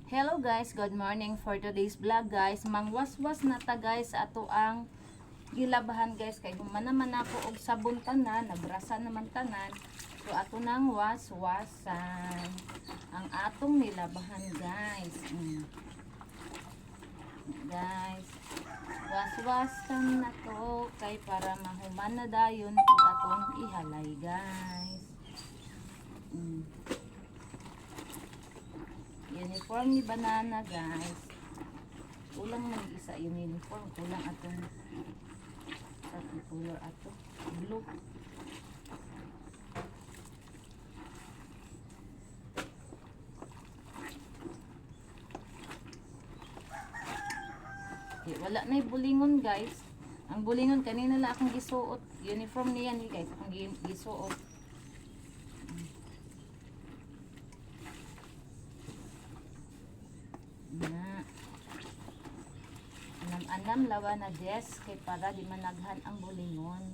Hello guys, good morning for today's vlog guys. Mangwaswas na ta guys ato ang gilabahan guys kay humanaman ako og sabon tanan, nabrasa naman tanan. So ato nang waswasan ang atong nilabahan guys. Guys, waswasan na to kay para mahuman na dayon ug atong ihalay guys. Uniform ni banana guys. Kulang man isa yung uniform, kulang atong sa color ato blue. Okay, wala na yung bulingon guys. Ang bulingon kanina lang akong gisuot. Uniform niya ni guys, akong gisuot. Na anam lawa na des kay para di managhan ang bulingon.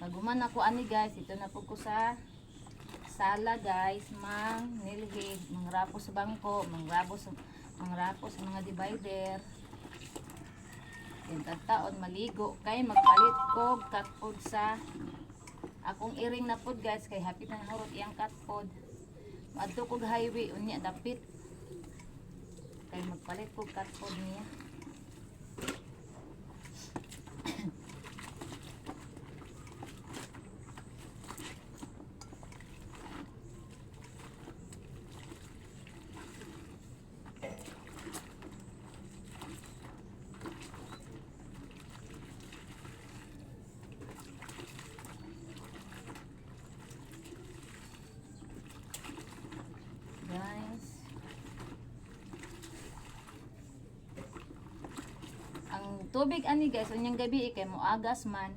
Paguman ako ani guys, ito na po ko sa sala guys, mang nilhig, mangrapo sa bangko, mangrapo sa mga divider. Taon maligo kay magpalit ko katpod sa akong iring na pod guys kay hapit na nahurot iyang katpod. Adto kog highway unya dapit kay magpalit ko katpod niya. Guys, ang tubig ani guys unyang gabi kay moagas man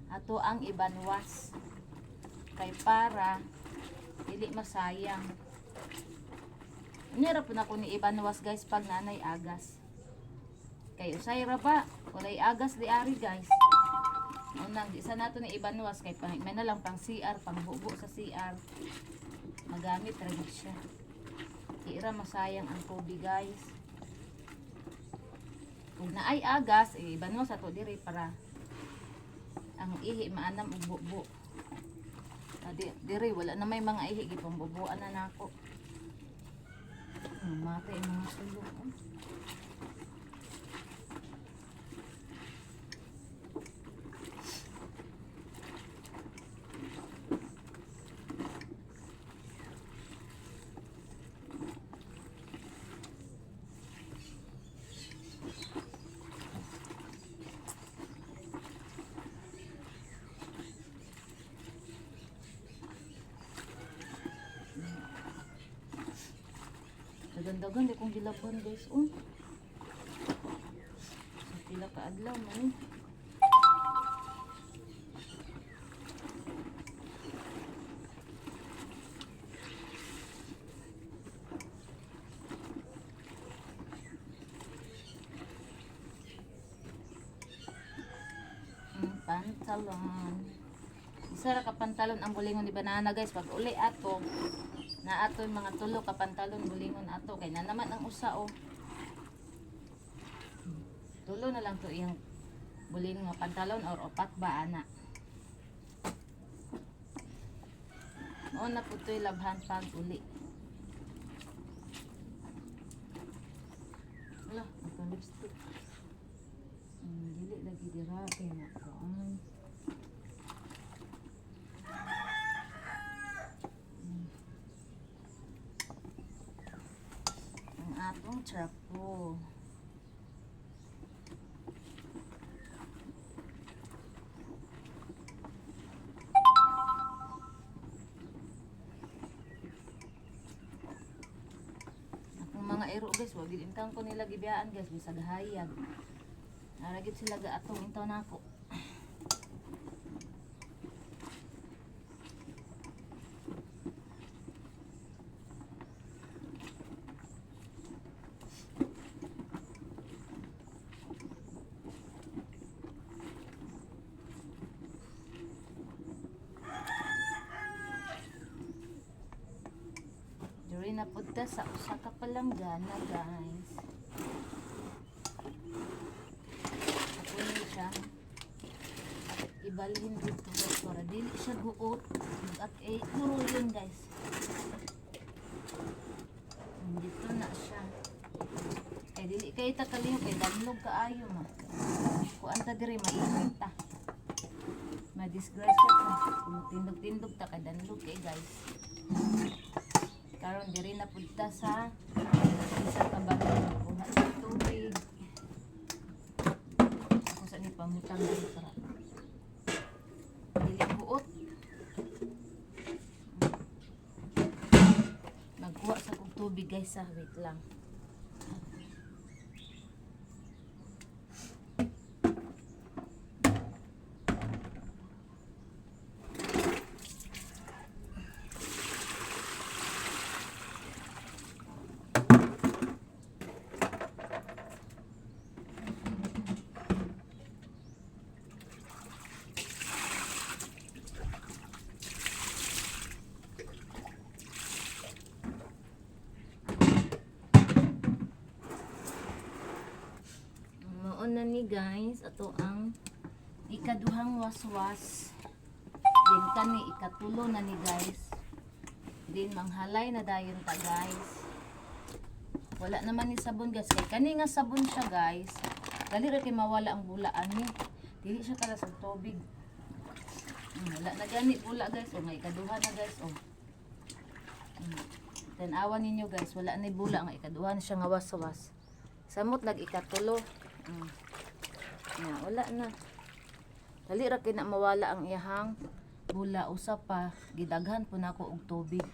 ato ang ibanwas kay para dili masayang. Unya ra pud ako ni ibanwas guys pag nanay agas. Kay usay ra ba walay agas di ari guys. Unang di sa nato ni ibanwas kay may na lang pang CR, pang bubo sa CR. Magamit ra gid siya. Ira masayang ang tubig guys. Kung naay agas, ibanwas ato diri para ang ihi maanam og bubo. Diri wala na may mga ihi gipang bubuan na nako. Matay mga sulok. Dagan-dagan di kong gilaban guys. Sa pila ka adlaw man. Pantalon. Isa ra ka pantalon ang bulingon ni banana guys pag uli ato. Na ato yung mga tulo ka pantalon bulingon ato kay na naman ang usa tulo na lang to iyang bulingon nga pantalon or opat ba ana. Mao na pud toy labhan pag uli. Wala, ako lipstick. Dili lagi dira kay na kuan. Atong trapo. Akong mga ero guys, wag gid intang ko nila gibiyaan guys bisag hayag. Naragid sila ga atong intaw nako. na punta sa usa ka palanggana, guys. Kunin siya. Ibalhin dito guys para dili siya guot. At puro yun guys. Dito na siya. Dili kay ta kaliyo kay danlog kaayo ma. Kuan ta diri mainit ta. Ma-disgrasya ta. Tindog-tindog ta kay danlog kay guys. Karon diri na punta sa isa ka balon kuha sa tubig. Ako sa ni pamutang diri para dili buot. Nagkuha sa kog tubig guys sa wait lang. Na ni guys ato ang ikaduhang waswas din kani ikatulo na ni guys din manghalay na dayon ta guys. Wala naman ni sabon guys kay kani nga sabon siya guys dali ra kay mawala ang bulaan ni dili siya kala sa tubig. Wala na gani bula guys o nga ikaduha na guys o. Tanawan ninyo guys wala na bula nga ikaduha na siya nga waswas. Samot lag ikatulo. Wala na. Dali ra kay na mawala ang iyahang bula usa pa gidaghan po nako og tubig.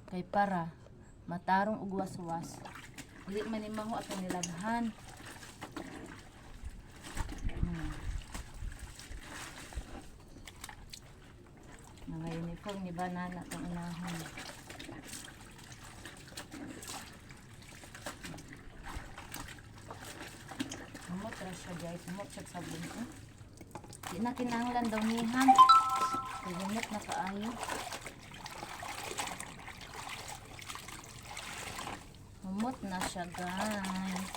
Kay para matarong og waswas. Dili man ni maho atong nilaghan. Mga uniform ni banana tong anahon. Humot ra siya guys, humot siya sa sabon. Di na kinahanglan daw nihan. Humot na kaayo. Humot na siya guys.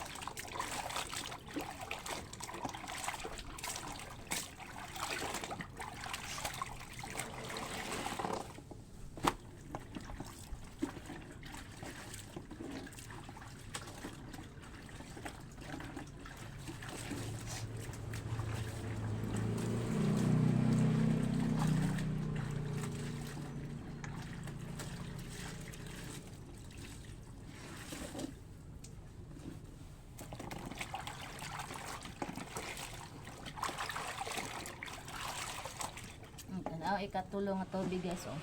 Ikatulo nga tubig guys oh.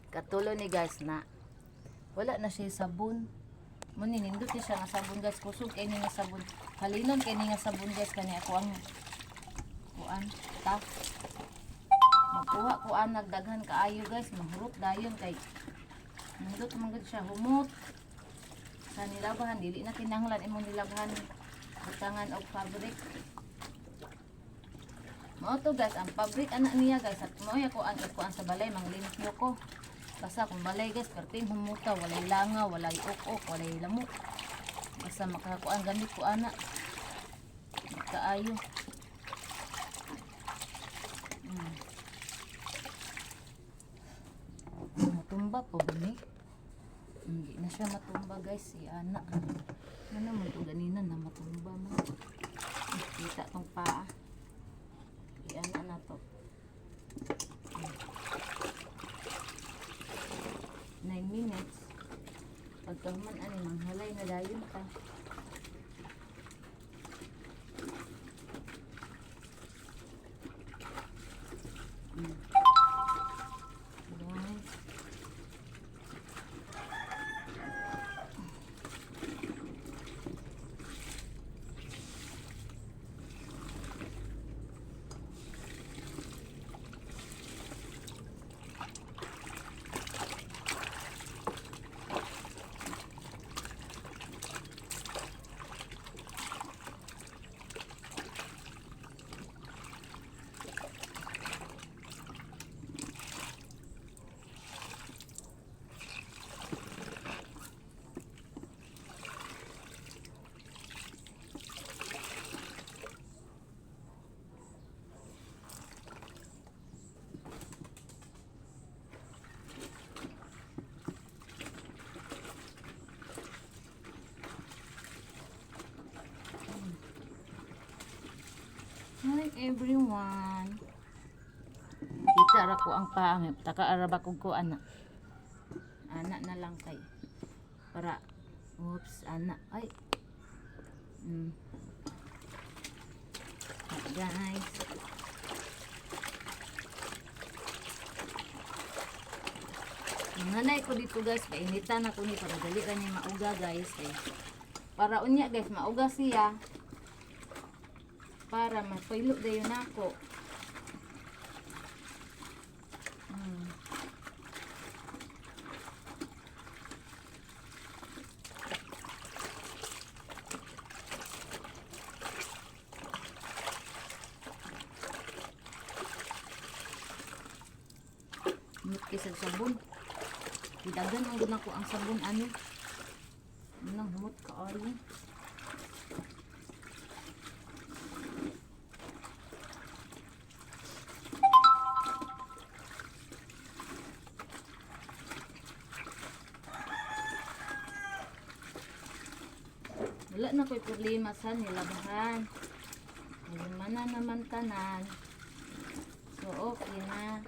Ikatulo ni guys na wala na siya sabon. Mo nindot siya nga sabon guys, kusog kay ni nga sabon. Halinon kay ni nga sabon guys kani ako ang kuan ta. Makuha ko ang nagdaghan kaayo guys, mahurot dayon kay nindot man gud siya humot. Sa nilabahan dili na kinahanglan imong nilabahan butangan og fabric. Mao to guys, ang fabric anak niya guys, at mo ako ang ikuan sa balay manglimpyo ko. Basta kung balay guys, perting humuta, walay langa, walay ok-ok, walay lamok. Basta makakuan gamit ko anak. Kaayo. Matumba po gani. Hindi na siya matumba guys, si anak. Ano naman to ganina na matumba mo. Kita tong paa. Yan na to. 9 minutes. Pagkaman ani manghalay na dayon ta. everyone. Kita ra ko ang pangit. Taka araba ko anak. Anak na lang kay. Para oops, anak. Ay. Guys. Nanay ko dito guys, painitan ako ni para dali ra niya mauga guys. Para unya guys, mauga siya. Para mapaylo dayon ako. Kisag sabon. Didagan ang guna ko ang sabon ano. Nang humot ka ali. Wala na ko'y problema sa nilabahan. Nalimana naman tanan. So okay na.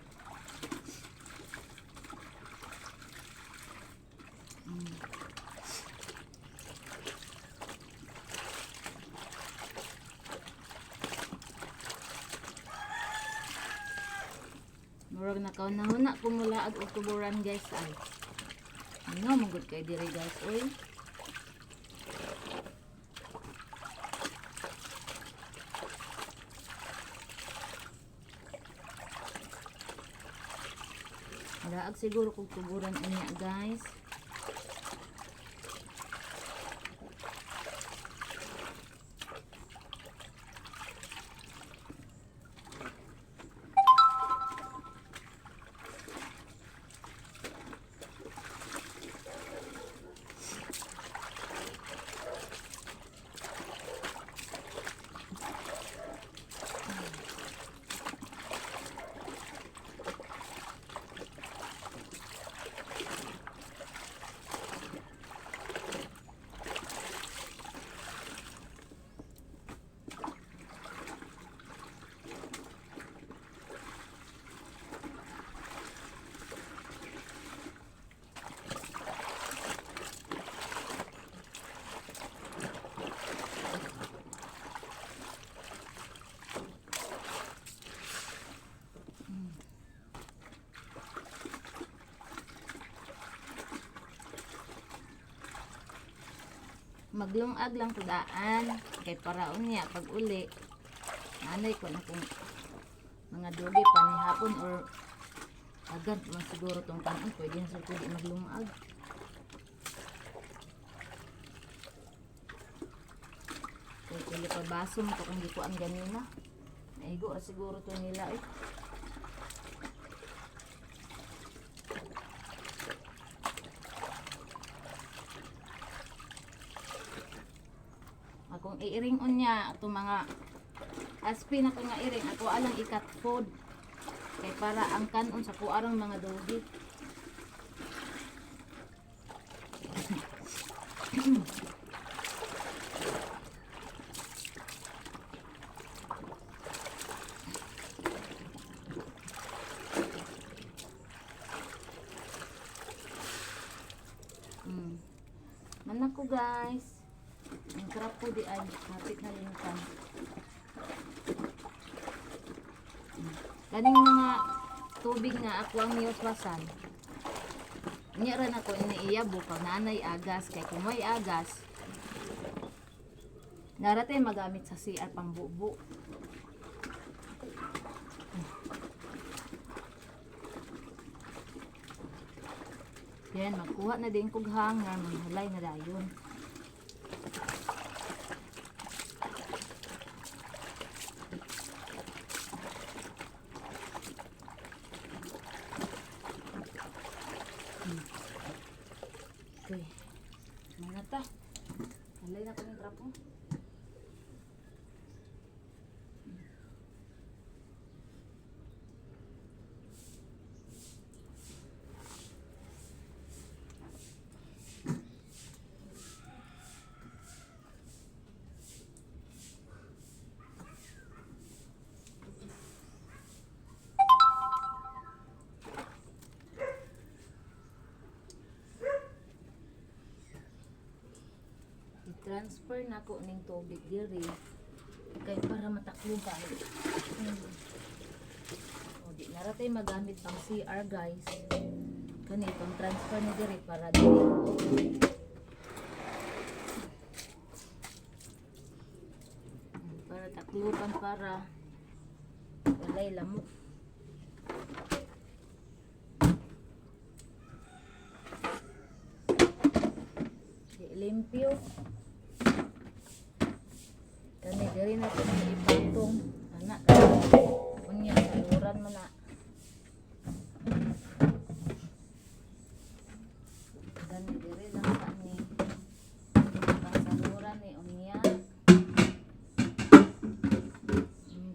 Murag nakaunahuna ko mula ag Oktuburan guys ay. Ano mong kay diri guys oy. Laag siguro kung Oktuburan niya guys. Maglungag lang tudaan kay paraon niya pag uli nanay ko na kung mga dogi pa ni hapon or agad man siguro tong kanon pwede na sa pwede maglungag. Kay pili pa baso mo kung di ko ang ganina naigo siguro to nila eh. Akong iiring unya ato mga aspi na ko nga iring ako alang ikat food kay para ang kanon sa kuarang mga dogi. Manak ko guys. Ang sarap po di ay hapit na lingkan. Kaning mga tubig nga ako ang niyoswasan. Nya ran ako iniiyabo pag nanay agas kay kung may agas. Naratay magamit sa CR pang bubo. Yan, magkuha na din kog hanger, manghulay na dayon. Okay. Mga ta. Halay na ko ng trapo. transfer na ko ning tubig diri kay para matakluban. O di naratay magamit pang CR guys. Kani pang transfer ni diri para diri. Para takluban para walay lamok. Limpyo. Kani diri na ko ipatong anak. Unya saluran mo na. Kani diri lang sa ni. Pang saluran ni unya.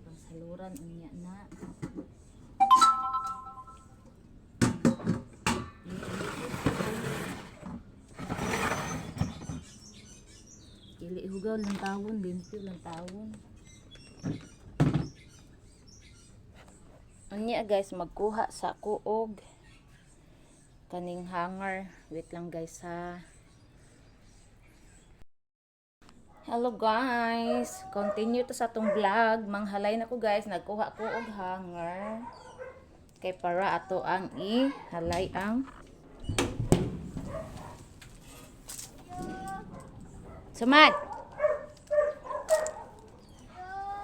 Pang saluran unya na. Dili hugaw lang tawon, limpyo lang tawon. Unya guys, magkuha sa kuog kaning hanger. Wait lang guys ha. Hello guys, continue to sa tong vlog. Manghalay na ko guys, nagkuha ko og hanger. Kay para ato ang ihalay ang Samad!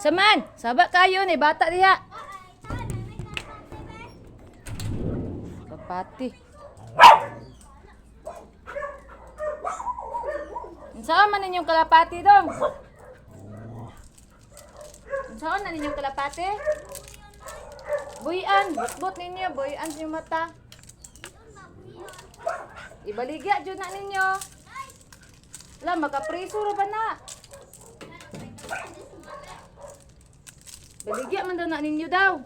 Samad! Saba kayo ni bata diha. Kapati. Saan man ninyong kalapati dong? Saan na ninyong kalapati? Buyan, bot ninyo, buyan sa mata. Ibaligya jud na ninyo. Wala, makapreso ra ba na? Baligya man daw na ninyo daw.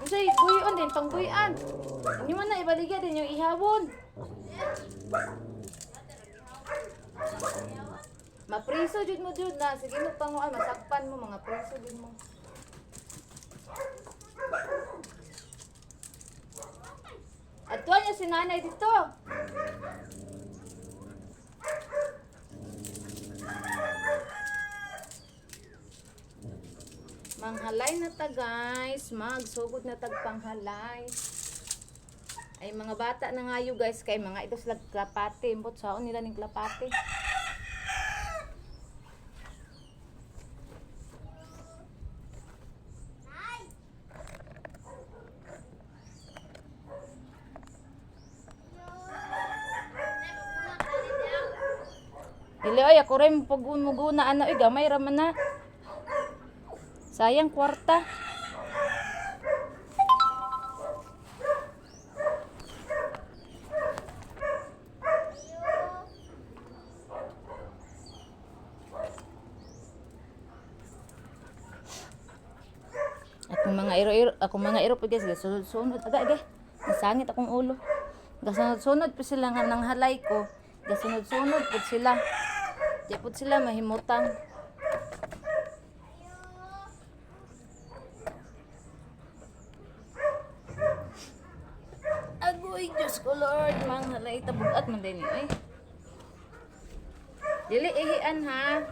Unsay buyon din, pang buyan. Inyo man na ibaligya din yung ihawon. Mapreso jud mo jud na. Sige mo panguan, masakpan mo, mga preso jud mo. At tuwan niya si nanay dito. Manghalay na ta guys. Magsugod na tag panghalay. Ay mga bata na ngayo guys. Kay mga ito sila klapate. Imbot saon nila ning klapate. Dili ay ako rin pagmuguna ano gamay ra man na. Sayang kwarta. Akong mga iro pa guys, sunod aga. Nasangit akong ulo. Gasunod pa sila nga nang halay ko. Gasunod pud sila. Di pud sila mahimutang. Agoy, Diyos ko Lord, manghalay tabugat man din eh. Dili ihian ha.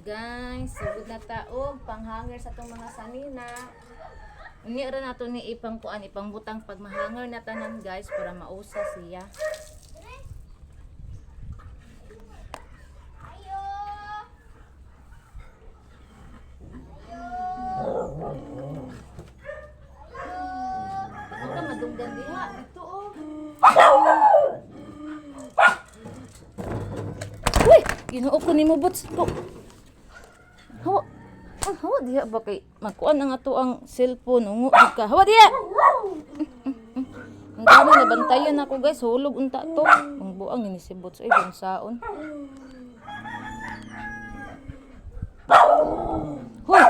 Guys, sugod na taog panghanger sa tong mga sanina. Unya ra nato ni ipang kuan, ipang butang pag mahanger na tanan guys para mausa siya. Ito madunggan diha dito oh. Uy, Ginoo ko nimo bots ko. Hawa diha ba kay magkuan ang ato ang cellphone ungo ka. Hawa diha. Ang dami na bantayan ako guys, hulog unta to. Ang buang ini si bots ay bansaon. Hoy!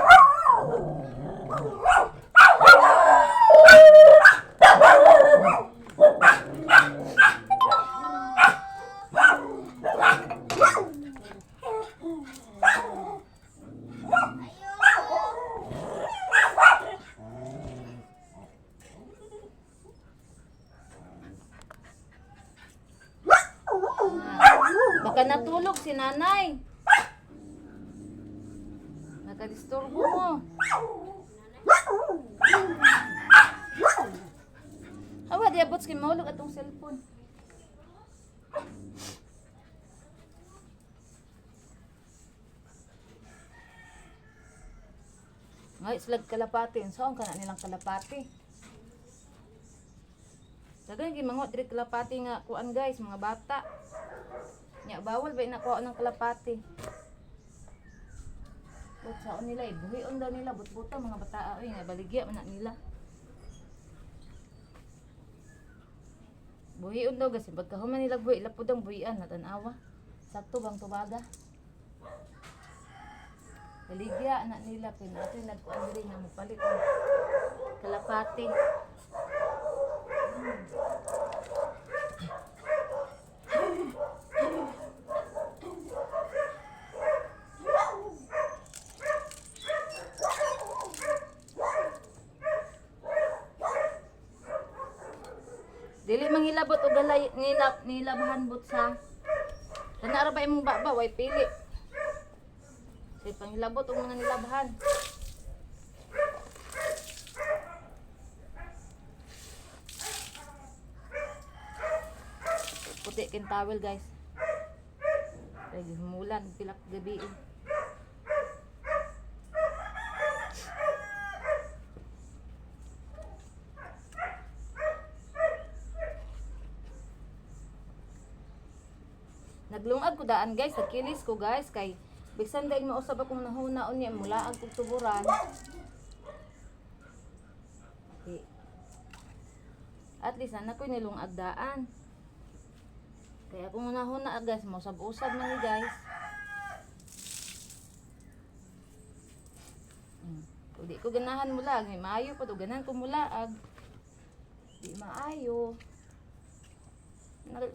Baka natulog si nanay. Nakadisturbo mo. Hawa, di abot kay mahulog atong cellphone. Ngay, slag kalapati. Saan ka na nilang kalapati? Dagan gimangot diri kalapati nga kuan guys, mga bata. Nya bawal ba inakuha ng kalapati? But saon nila buhion daw nila butbuta mga bata ay nga baligya man na nila. Buhion daw kasi pagkahuman nila buhi lapud ang buhian natanawa. Sakto bang tubaga? Baligya na nila pinatin nagkuan diri nga mopalit ang kalapati. Dili manghilabot og galay nilabahan but sa kana ra ba imong baba way pili. Say panghilabot og mga nilabahan. Puti kin towel guys. Lagi humulan pilak gabi. Naglungag ko daan guys, sa kilis ko guys kay bisan dai mausab akong nahunaon niya mula ang tuburan. Okay. At least na ko'y nilungag daan. Kaya kung nahuna guys, mausab-usab man ni guys. Kung di ko ganahan mulag, may maayo pa to ganahan ko mulaag. Di maayo.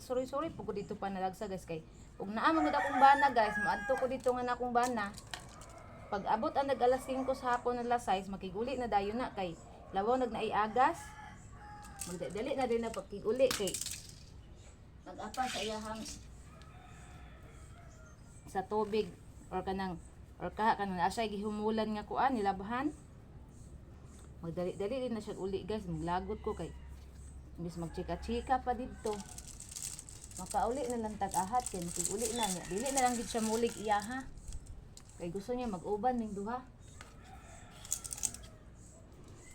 Sorry po ko dito pa nalagsa guys kay ug naa man akong bana guys maadto ko dito nga akong bana pag abot ang nag-alas 5 sa hapon na 6 makiguli na dayon na kay lawaw nag-naiagas magdali na din na pagkiguli kay nag-apa sa iyahang sa tubig or kanang or kaha kanang asay gihumulan nga kuan nilabahan magdali-dali din na siya uli guys maglagot ko kay imbis magchika-chika pa dito makauli na lang tag-ahat kay makig-uli na niya. Dili na lang gid siya mulig iya ha. Kay gusto niya mag-uban ning duha.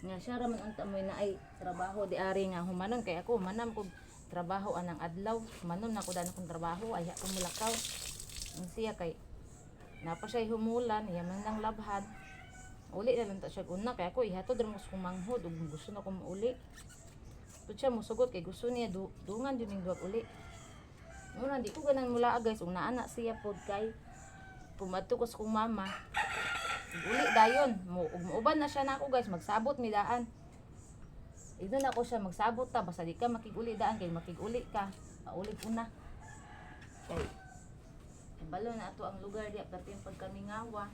Nga siya ra man unta mo na ay trabaho di ari nga humanon kay ako manam ko trabaho anang adlaw. Humanon na ko dan akong trabaho ay ako mulakaw. Ang siya kay napa siya humulan iya man nang labhan. Uli na lang ta siya una kay ako ihatod ra mo sa manghod ug gusto na ko mauli. Pud siya mosugot kay gusto niya dungan jud ning duha uli. Una di ko ganang mula guys, ug naana siya pod kay pumadto ko sa kong mama. Uli dayon, muuban na siya nako guys, magsabot mi daan. Ito na ko siya magsabot ta basta di ka makiguli daan kay makiguli ka. Paulit una. Kay balo na ato ang lugar di pertin pagkamingawa.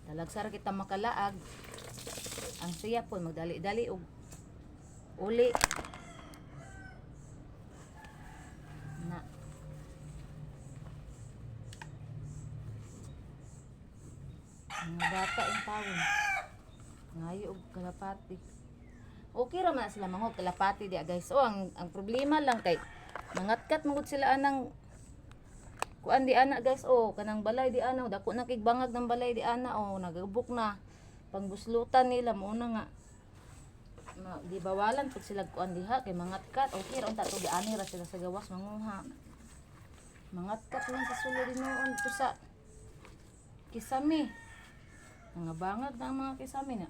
Dalagsar kita makalaag. Ang siya pod magdali-dali og uli. Na mga bata ang tawon ngayo og kalapati okay ra man sila mangod kalapati dia guys o ang problema lang kay mangatkat mangod sila anang kuan di ana guys o kanang balay di ana dako na kigbangag ng balay di ana o nagabuk na pangbuslutan nila mo na nga di bawalan pag sila kuan diha kay mangatkat okay ra unta to di ani ra sila sa gawas manguha mangatkat lang sa sulod noon to sa kisame mga bangag na ang mga kisame na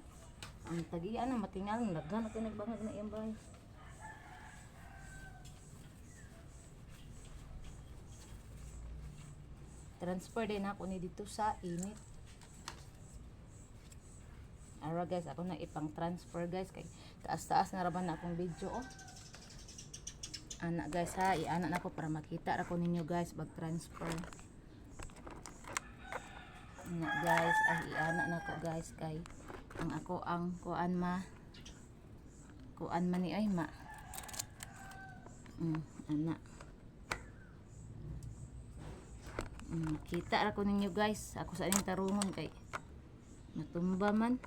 ang tagian na matingal naghan ako nagbangag na iyang bahay transfer din ako ni dito sa init. Ara guys, ako na ipang transfer guys kay taas-taas na raban na akong video oh. Ana guys ha, i-ana na ko para makita ra ko ninyo guys pag transfer. Ana guys, i-ana na ko guys kay ang ako ang kuan man ni ay ma. Ana. Kita ra ko ninyo guys, ako sa inyong tarungon kay matumba man.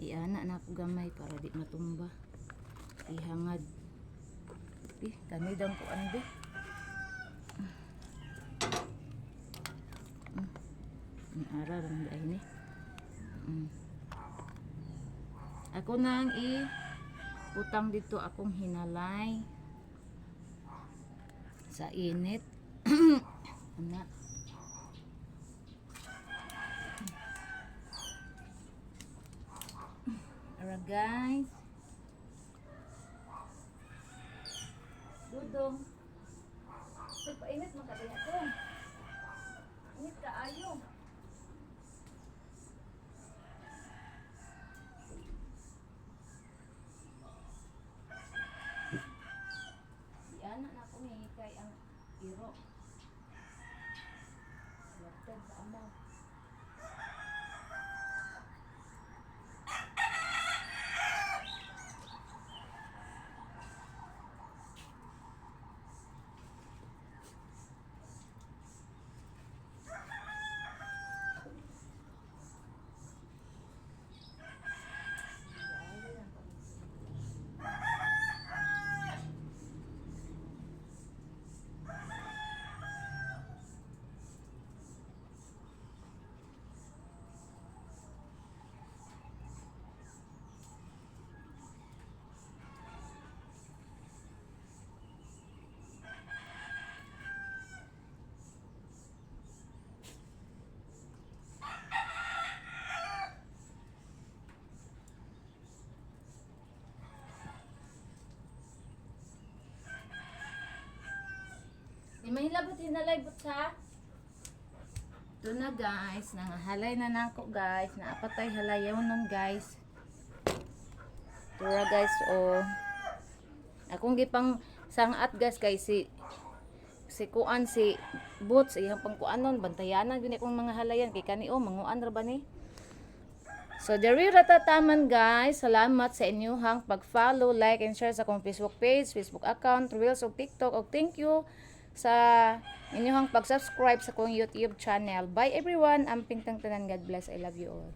Iana na ako gamay para di matumba. Ihangad. Kani dang kuan di. Ni ara lang dai ni. Ako nang putang dito akong hinalay sa init. Ana. Ara guys. Dudong. Pagpainit mo kaya ito. Init ka ayo. Yan na ako kay ang iro. Laptop sa amaw. Di mahilabot hinalay but sa. Ito na guys, nangahalay na nako guys, naapatay halayaw nun guys. Ito na guys oh. Akong gipang sangat guys kay si kuan si boots iyang pangkuanon bantayanan gini akong mga halayan kay kani oh manguan ra ba ni. So diri ra ta taman guys. Salamat sa inyong pag-follow, like and share sa akong Facebook page, Facebook account, Reels ug TikTok ug thank you sa inyong pag-subscribe sa akong YouTube channel. Bye everyone. Amping tang tanan. God bless. I love you all.